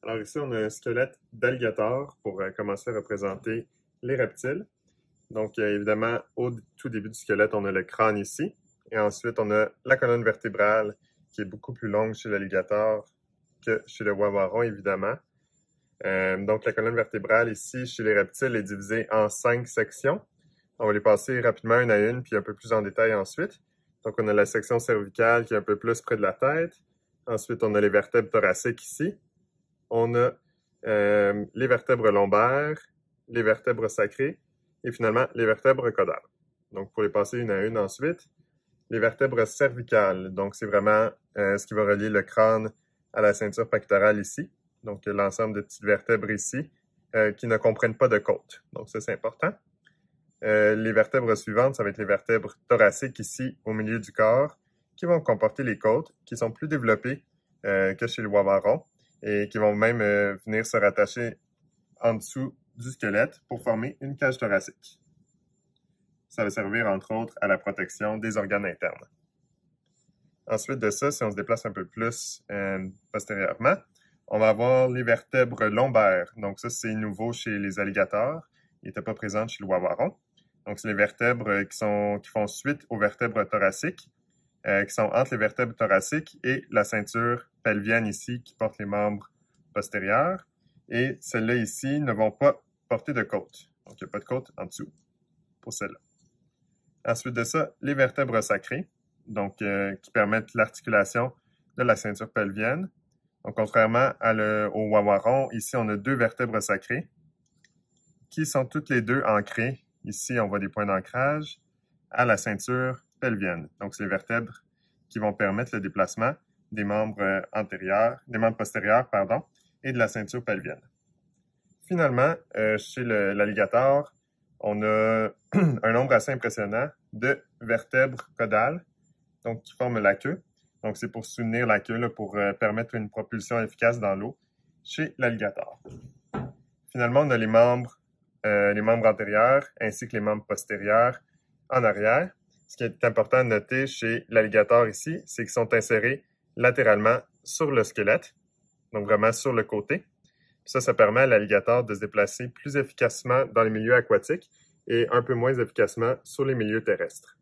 Alors ici, on a un squelette d'alligator pour commencer à représenter les reptiles. Donc évidemment, au tout début du squelette, on a le crâne ici. Et ensuite, on a la colonne vertébrale qui est beaucoup plus longue chez l'alligator que chez le wawaron, évidemment. Donc la colonne vertébrale ici, chez les reptiles, est divisée en 5 sections. On va les passer rapidement une à une, puis un peu plus en détail ensuite. Donc on a la section cervicale qui est un peu plus près de la tête. Ensuite, on a les vertèbres thoraciques ici. On a les vertèbres lombaires, les vertèbres sacrées et finalement les vertèbres caudales. Donc, pour les passer une à une ensuite, les vertèbres cervicales. Donc, c'est vraiment ce qui va relier le crâne à la ceinture pectorale ici. Donc, l'ensemble de petites vertèbres ici qui ne comprennent pas de côte. Donc, ça, c'est important. Les vertèbres suivantes, ça va être les vertèbres thoraciques ici au milieu du corps qui vont comporter les côtes qui sont plus développées que chez le wawaron et qui vont même venir se rattacher en dessous du squelette pour former une cage thoracique. Ça va servir entre autres à la protection des organes internes. Ensuite de ça, si on se déplace un peu plus postérieurement, on va avoir les vertèbres lombaires. Donc ça, c'est nouveau chez les alligators. Il n'était pas présent chez le wawaron. Donc c'est les vertèbres qui font suite aux vertèbres thoraciques, qui sont entre les vertèbres thoraciques et la ceinture pelvienne ici qui porte les membres postérieurs. Et celles-là ici ne vont pas porter de côte. Donc il n'y a pas de côte en dessous pour celles-là. Ensuite de ça, les vertèbres sacrées, donc qui permettent l'articulation de la ceinture pelvienne. Donc contrairement au wawaron, ici on a 2 vertèbres sacrées qui sont toutes les deux ancrées. Ici, on voit des points d'ancrage à la ceinture pelvienne. Donc, c'est les vertèbres qui vont permettre le déplacement des membres postérieurs, et de la ceinture pelvienne. Finalement, chez l'alligator, on a un nombre assez impressionnant de vertèbres caudales, donc qui forment la queue. Donc, c'est pour soutenir la queue, là, pour permettre une propulsion efficace dans l'eau chez l'alligator. Finalement, on a les membres antérieurs ainsi que les membres postérieurs en arrière. Ce qui est important de noter chez l'alligator ici, c'est qu'ils sont insérés latéralement sur le squelette, donc vraiment sur le côté. Ça permet à l'alligator de se déplacer plus efficacement dans les milieux aquatiques et un peu moins efficacement sur les milieux terrestres.